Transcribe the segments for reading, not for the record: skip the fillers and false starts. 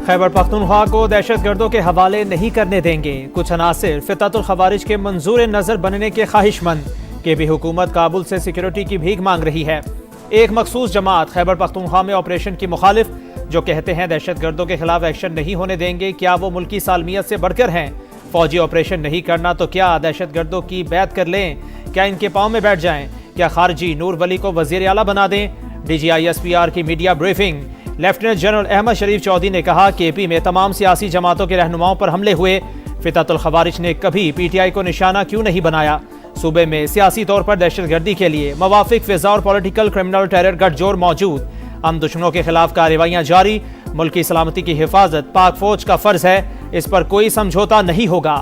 खैबर पख्तूनख्वा को दहशतगर्दों के हवाले नहीं करने देंगे। कुछ अनासिर फितरतुल खवारिज के मंजूर नजर बनने के ख्वाहिशमंद के भी हुकूमत काबुल से सिक्योरिटी की भीख मांग रही है। एक मखसूस जमात खैबर पख्तूनख्वा में ऑपरेशन की मुखालिफ, जो कहते हैं दहशतगर्दों के खिलाफ एक्शन नहीं होने देंगे। क्या वो मुल्की सालमियत से बढ़कर हैं? फौजी ऑपरेशन नहीं करना तो क्या दहशतगर्दों की बैत कर लें? क्या इनके पाँव में बैठ जाएं? क्या खारजी नूर वली को वजीर आला बना दें? DGISPR की media briefing. Lieutenant general Ahmed Sharif Chaudhry ने कहा कि AP में तमाम सियासी जमातों के रहनुमाओं पर हमले हुए। फितरतुल खवारिज ने कभी PTI को निशाना क्यों नहीं बनाया? सूबे में सियासी तौर पर दहशतगर्दी के लिए मवाफिक फिजा और पॉलिटिकल क्रिमिनल टेरर गठजोड़ मौजूद। हम दुश्मनों के खिलाफ कार्रवाइयां जारी। मुल्क की सलामती की हिफाजत पाक फौज का फर्ज है, इस पर कोई समझौता नहीं होगा।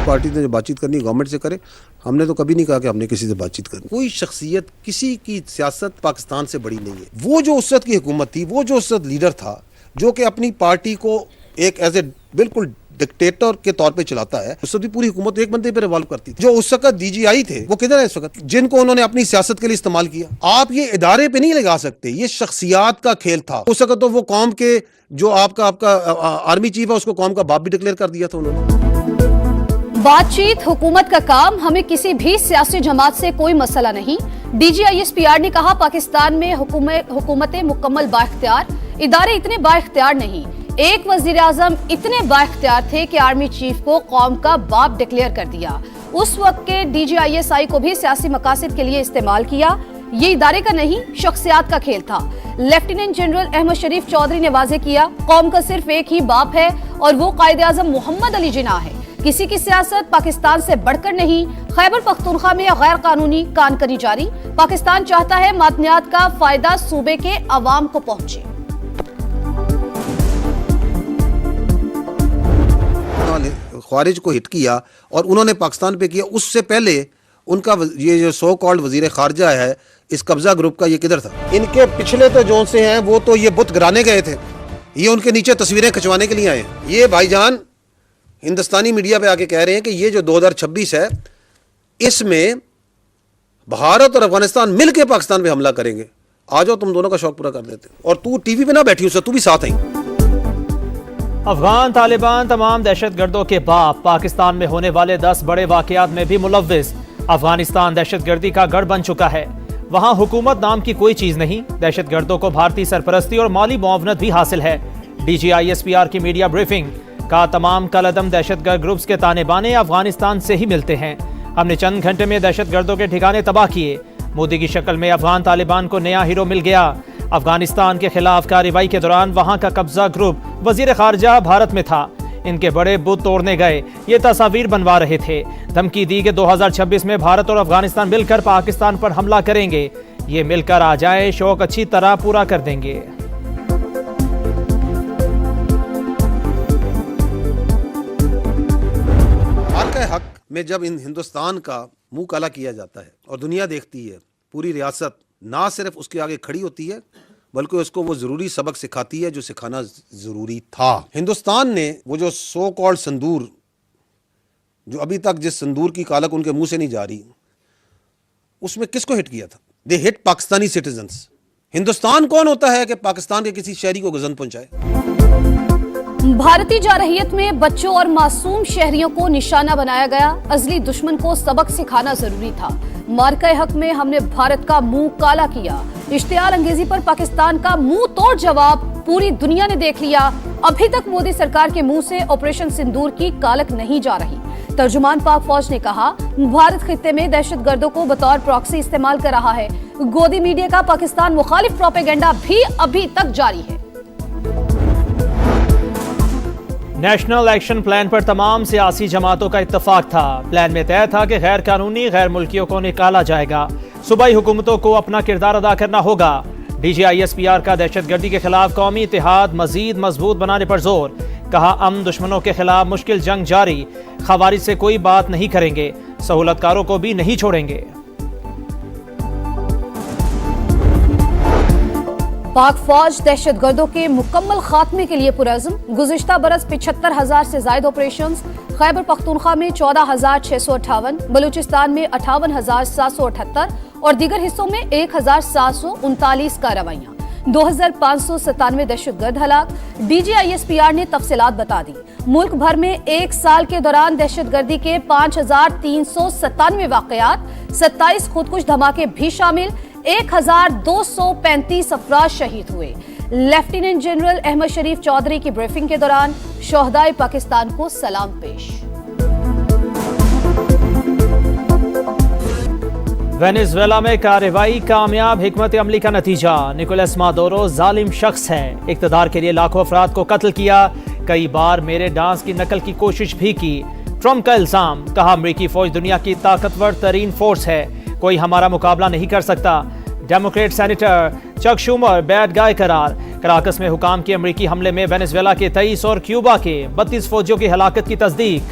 पार्टी ने जो बातचीत करनी गवर्नमेंट से करे। हमने तो कभी नहीं कहा कि हमने किसी से बातचीत करनी। कोई शख्सियत किसी की सियासत पाकिस्तान से बड़ी नहीं है। वो जो उस वक्त की हुकूमत थी, वो जो उस वक्त लीडर था, जो कि अपनी पार्टी को एक एज ए बिल्कुल डिक्टेटर के तौर पे चलाता है, उस वक्त भी पूरी हुकूमत एक बंदे पे रिवॉल्व करती थी। जो उस वक्त DGI थे वो किधर है इस वक्त, जिनको उन्होंने अपनी सियासत के लिए इस्तेमाल किया? आप ये इदारे पे नहीं लगा सकते, ये शख्सियात का खेल था। उस वक्त तो वो कौम के जो आपका आर्मी चीफ है, उसको कौम का बाप भी डिक्लेयर कर दिया था उन्होंने। बातचीत हुकूमत का काम, हमें किसी भी सियासी जमात से कोई मसला नहीं। DGISPR ने कहा पाकिस्तान में हुकूमतें मुकम्मल बाइख्तियार, इदारे इतने बाइख्तियार नहीं। एक वजीर आजम इतने बाइख्तियार थे कि आर्मी चीफ को कौम का बाप डिक्लेयर कर दिया। उस वक्त के DGISI को भी सियासी मकासद के लिए इस्तेमाल किया। ये इदारे का नहीं, शख्सियात का खेल था। लेफ्टिनेंट जनरल अहमद शरीफ चौधरी ने वाजे किया, कौम का सिर्फ एक ही बाप है और वो कायदे आजम मोहम्मद अली जिन्ना है। किसी की सियासत पाकिस्तान से बढ़कर नहीं। खैबर पख्तूनख्वा में गैर कानूनी कानकनी जारी। पाकिस्तान चाहता है मादनियात का फायदा सूबे के अवाम को पहुंचे। ख्वारिज को हिट किया और उन्होंने पाकिस्तान पे किया। उससे पहले उनका ये जो सो कॉल्ड वजीर खारजा है इस कब्जा ग्रुप का, ये किधर था? इनके पिछले तो जो से हैं वो तो ये बुत गिराने गए थे, ये उनके नीचे तस्वीरें खिंचवाने के लिए आए। ये भाईजान हिंदुस्तानी मीडिया पे आके कह रहे हैं कि ये जो 2026 है, इसमें भारत और अफगानिस्तान मिलकर पाकिस्तान पे हमला करेंगे। आ जाओ, तुम दोनों का शौक पूरा कर देते। और तू टीवी पे ना बैठी उससे, तू भी साथ आई। अफगान तालिबान तमाम दहशतगर्दों के बाप। पाकिस्तान में होने वाले 10 बड़े वाकयात में भी मुलव्विस। अफगानिस्तान दहशतगर्दी का गढ़ बन चुका है। वहां हुकूमत नाम की कोई चीज नहीं। दहशतगर्दों को भारतीय सरपरस्ती और माली मुआवनत भी हासिल है। DGISPR की मीडिया ब्रीफिंग का तमाम कलअदम दहशतगर्द ग्रुप्स के ताने बाने अफगानिस्तान से ही मिलते हैं। हमने चंद घंटे में दहशतगर्दों के ठिकाने तबाह किए। मोदी की शक्ल में अफगान तालिबान को नया हीरो मिल गया। अफगानिस्तान के खिलाफ कार्रवाई के दौरान वहां का कब्जा ग्रुप वजीर खारजा भारत में था। इनके बड़े बुत तोड़ने गए, ये तस्वीर बनवा रहे थे। धमकी दी कि 2026 में भारत और अफगानिस्तान मिलकर पाकिस्तान पर हमला करेंगे। ये मिलकर आ जाए, शौक अच्छी तरह पूरा कर देंगे। हक में जब इन हिंदुस्तान का मुंह काला किया जाता है और दुनिया देखती है, पूरी रियासत ना सिर्फ उसके आगे खड़ी होती है बल्कि उसको वो जरूरी सबक सिखाती है जो सिखाना जरूरी था। हिंदुस्तान ने वो जो सो कॉल्ड संदूर, जो अभी तक जिस संदूर की कालक उनके मुंह से नहीं जा रही, उसमें किसको हिट किया था? दे हिट पाकिस्तानी सिटीजन्स। हिंदुस्तान कौन होता है कि पाकिस्तान के किसी शहरी को गजन पहुंचाए? भारतीय जारहियत में बच्चों और मासूम शहरियों को निशाना बनाया गया। अजली दुश्मन को सबक सिखाना जरूरी था। मार्का हक में हमने भारत का मुंह काला किया। इश्तियाल अंगेजी पर पाकिस्तान का मुंह तोड़ जवाब पूरी दुनिया ने देख लिया। अभी तक मोदी सरकार के मुंह से ऑपरेशन सिंदूर की कालक नहीं जा रही। तर्जुमान पाक फौज ने कहा, भारत खित्ते में दहशतगर्दों को बतौर प्रॉक्सी इस्तेमाल कर रहा है। गोदी मीडिया का पाकिस्तान मुखालिफ प्रोपेगेंडा भी अभी तक जारी है। नेशनल एक्शन प्लान पर तमाम सियासी जमातों का इत्तफाक था। प्लान में तय था कि गैर कानूनी गैर मुल्कियों को निकाला जाएगा। सूबाई हुकूमतों को अपना किरदार अदा करना होगा। DGISPR का दहशतगर्दी के खिलाफ कौमी इतिहाद मजीद मजबूत बनाने पर जोर। कहा, अमन दुश्मनों के खिलाफ मुश्किल जंग जारी। खवारिज से कोई बात नहीं करेंगे, सहूलतकारों को भी नहीं छोड़ेंगे। पाक फौज दहशतगर्दों के मुकम्मल खात्मे के लिए पुरअज़्म। गुज़िश्ता बरस 75,000 से ज़ायद ऑपरेशन। खैबर पख्तूनख्वा में 14,658, बलूचिस्तान में 58,778 और दीगर हिस्सों में 1,739 कार्रवाइयाँ। 2,597 दहशतगर्द हलाक। DGISPR ने तफसीलात बता दी। मुल्क भर में एक साल के दौरान दहशतगर्दी के 5,397 वाक़यात, 27 खुदकुश धमाके भी शामिल। 1,235 अफराद शहीद हुए। लेफ्टिनेंट जनरल अहमद शरीफ चौधरी की ब्रीफिंग के दौरान शोहदाए पाकिस्तान को सलाम पेश। वेनेजुएला में कार्रवाई कामयाब। हिकमत अमली का नतीजा, निकोलस मादुरो जालिम शख्स है। इक़्तिदार के लिए लाखों अफराद को कत्ल किया। कई बार मेरे डांस की नकल की कोशिश भी की। ट्रंप का इल्जाम, कहा अमरीकी फौज दुनिया की ताकतवर तरीन फोर्स है, कोई हमारा मुकाबला नहीं कर सकता। Democrat senator Chuck Schumer bad guy करार। कराकस में हुकाम के अमरीकी हमले में वेनेजुएला के 23 और क्यूबा के 32 फौजियों की हलाकत की तस्दीक।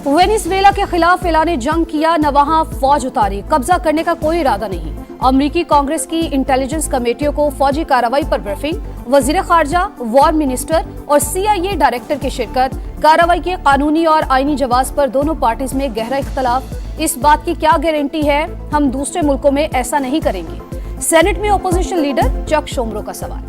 वेनेजुएला के खिलाफ ऐलान जंग किया, न वहां फौज उतारी। कब्जा करने का कोई इरादा नहीं। अमरीकी कांग्रेस की इंटेलिजेंस कमेटियों को फौजी कार्रवाई पर ब्रीफिंग। वजीर खारजा, वॉर मिनिस्टर और CIA डायरेक्टर की शिरकत। कार्रवाई के कानूनी और आईनी जवाब पर दोनों पार्टीज में गहरा इख्तलाफ। इस बात की क्या गारंटी है हम दूसरे मुल्कों में ऐसा नहीं करेंगे। सेनेट में अपोजिशन लीडर चक शोमरो का सवाल।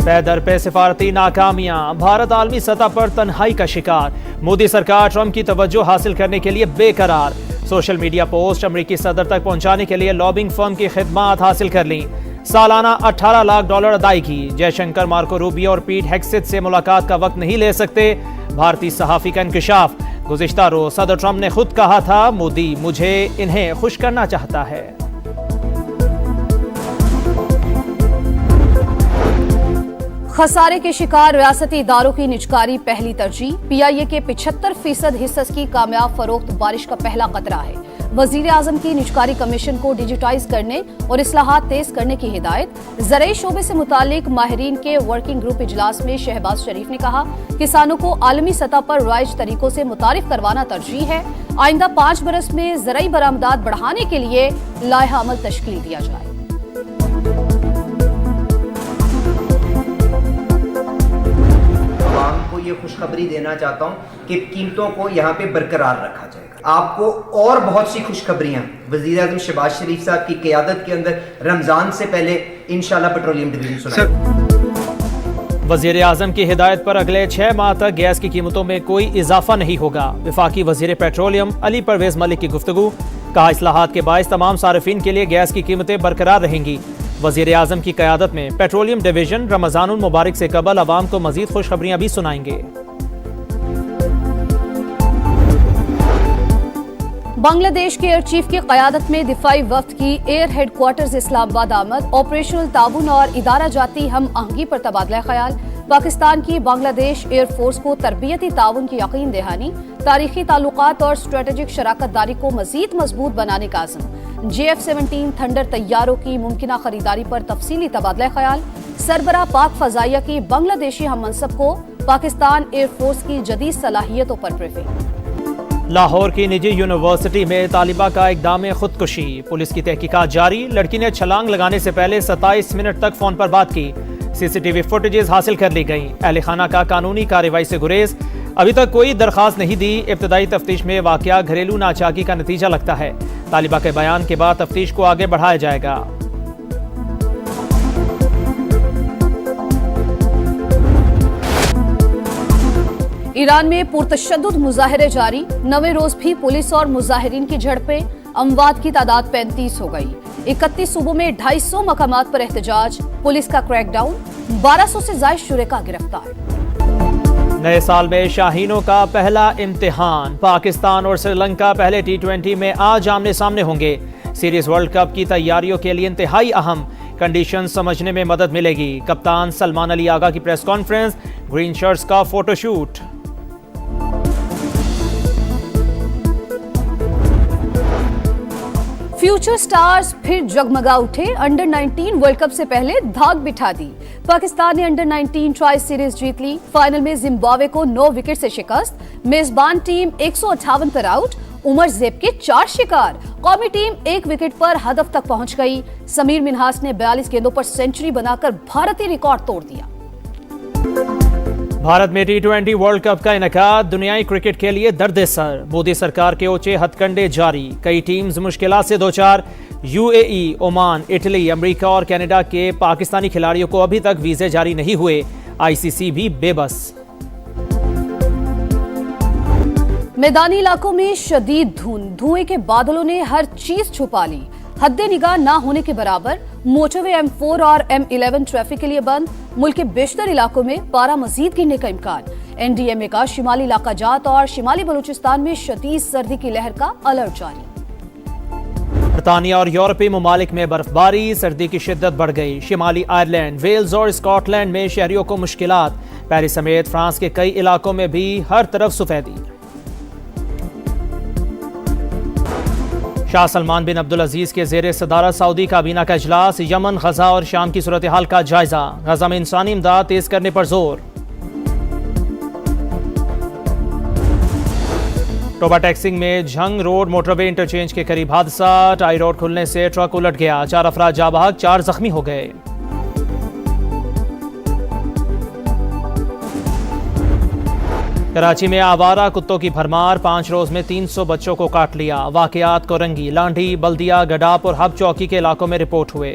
पैदर पे सिफारती नाकामियां, भारत आलमी सतह पर तन्हाई का शिकार। मोदी सरकार ट्रंप की तवज्जो हासिल करने के लिए बेकरार। सोशल मीडिया पोस्ट अमरीकी सदर तक पहुंचाने के लिए लॉबिंग फर्म की खिदमात हासिल कर ली। सालाना $18 लाख अदायगी। जयशंकर, मार्को रूबियो और पीट हेग्सेथ से मुलाकात का वक्त नहीं ले सकते। भारतीय सहाफी का इंकशाफ। गुज़िश्ता रोज सदर ट्रंप ने खुद कहा था, मोदी मुझे इन्हें खुश करना चाहता है। खसारे के शिकार रियासती इदारों की निजकारी पहली तरजीह। PIA के 75% हिस्स की कामयाब फरोख्त बारिश का पहला कतरा है। वजीर आजम की निजकारी कमीशन को डिजिटाइज करने और इस्लाहात तेज करने की हिदायत। ज़राई शोबे से मुतालिक माहिरीन के वर्किंग ग्रुप इजलास में शहबाज शरीफ ने कहा, किसानों को आलमी सतह पर राइज तरीकों से मुतारिफ करवाना तरजीह है। आइंदा 5 बरस में ज़राई बरामदात बढ़ाने के लिए लाइहा अमल तश्कील दिया जाए। को ये खुशखबरी देना चाहता हूं कि कीमतों को यहाँ पे बरकरार रखा जाएगा। आपको और बहुत सी खुशखबरियां वज़ीर आज़म शहबाज शरीफ साहब की क़यादत के अंदर रमजान से पहले इंशाल्लाह पेट्रोलियम डिवीजन सुनाएगा। वज़ीर आज़म की हिदायत पर अगले 6 माह तक गैस की कीमतों में कोई इजाफा नहीं होगा। वफाकी वज़ीर पेट्रोलियम अली परवेज मलिक की गुफ्तगू, कहा इस्लाहात के बायस तमाम सारिफीन के लिए गैस की कीमतें बरकरार रहेंगी। वज़ीर आज़म की क़यादत में पेट्रोलियम डिवीजन रमज़ानुल मुबारक से कबल अवाम को मज़ीद खुशखबरियां भी सुनाएंगे। बांग्लादेश के एयर चीफ की क़यादत में दिफाई वफ्द की एयर हेडक्वार्टर्स इस्लामाबाद आमद। ऑपरेशनल ताउन और इदारा जाती हम आहंगी पर तबादला ख्याल। पाकिस्तान की बांग्लादेश एयरफोर्स को तरबियती ताउन की यकीन दहानी। तारीखी ताल्लुकात और स्ट्रेटेजिक शराकत दारी को मजीद मजबूत बनाने का आज़म। JF-17 थंडर तैयारों की मुमकिना खरीदारी पर तफसीली तबादला ख्याल। सरबरा पाक फजाइया की बांग्लादेशी हम मनसब को पाकिस्तान एयरफोर्स की जदीद सलाहियतों पर ब्रीफिंग। लाहौर की निजी यूनिवर्सिटी में तालिबा का इक़दाम खुदकुशी। पुलिस की तहकीकात जारी। लड़की ने छलांग लगाने से पहले 27 मिनट तक फोन पर बात की। CCTV फुटेजेस हासिल कर ली गई। अहले खाना का कानूनी कार्रवाई से गुरेज। अभी तक कोई दरखास्त नहीं दी। इब्तदाई तफ्तीश में वाकया घरेलू नाचाकी का नतीजा लगता है। तालिबा के बयान के बाद तफ्तीश को आगे बढ़ाया जाएगा। ईरान में पुरतशद्दुद मुजाहरे जारी। 9वें रोज भी पुलिस और मुजाहिरीन की झड़पें। अमवात की तादाद 35 हो गई। 31 सूबों में 250 मकामात पर एहतजाज। पुलिस का क्रैकडाउन। 1200 से ज्यादा शुरेका गिरफ्तार। नए साल में शाहीनों का पहला इम्तिहान। पाकिस्तान और श्रीलंका पहले T20 में आज आमने सामने होंगे। सीरीज वर्ल्ड कप की तैयारियों के लिए इंतहाई अहम। कंडीशन समझने में मदद मिलेगी। कप्तान सलमान अली आगा की प्रेस कॉन्फ्रेंस। ग्रीन शर्ट्स का फोटोशूट। फ्यूचर स्टार्स फिर जगमगा उठे। अंडर 19 वर्ल्ड कप से पहले धाक बिठा दी। पाकिस्तान ने अंडर 19 ट्राई सीरीज जीत ली। फाइनल में जिम्बाब्वे को 9 विकेट से शिकस्त। मेजबान टीम 158 पर आउट। उमर ज़ेब के 4 शिकार। कौमी टीम 1 विकेट पर हदफ तक पहुंच गई। समीर मिन्हास ने 42 गेंदों पर सेंचुरी बनाकर भारतीय रिकॉर्ड तोड़ दिया। भारत में T20 वर्ल्ड कप का इनेकाद दुनियाई क्रिकेट के लिए दर्द-ए-सर। मोदी सरकार के ऊंचे हथकंडे जारी। कई टीम्स मुश्किलात से दो चार। UAE, ओमान, इटली, अमेरिका और कनाडा के पाकिस्तानी खिलाड़ियों को अभी तक वीजे जारी नहीं हुए। ICC भी बेबस। मैदानी इलाकों में शदीद धुएं के बादलों ने हर चीज छुपा ली। हद्दे निगाह ना होने के बराबर। मोटरवे M4 और M11 ट्रैफिक के लिए बंद। मुल्क के बेशतर इलाकों में पारा मजीद गिरने का इम्कान। NDMA का शिमाली इलाका जात और शिमाली बलूचिस्तान में शदीद सर्दी की लहर का अलर्ट जारी। बरतानिया और यूरोपीय ममालिक में बर्फबारी। सर्दी की शिद्दत बढ़ गई। शिमाली आयरलैंड, वेल्स और स्कॉटलैंड में शहरियों को मुश्किलात। पेरिस समेत फ्रांस के कई इलाकों में भी हर तरफ सफेदी। शाह सलमान बिन अब्दुल अजीज के जेर सदारत सऊदी काबीना का इजलास। यमन, गजा और शाम की सूरत हाल का जायजा। गजा में इंसानी इमदाद तेज करने पर जोर। टोबा टैक्सिंग में झंग रोड मोटरवे इंटरचेंज के करीब हादसा। टाई रोड खुलने से ट्रक उलट गया। 4 अफराद जाँ बहक, 4 जख्मी हो गए। कराची में आवारा कुत्तों की भरमार। 5 रोज में 300 बच्चों को काट लिया। वाकयात कोरंगी, लांढी, बल्दिया, गडाप और हब चौकी के इलाकों में रिपोर्ट हुए।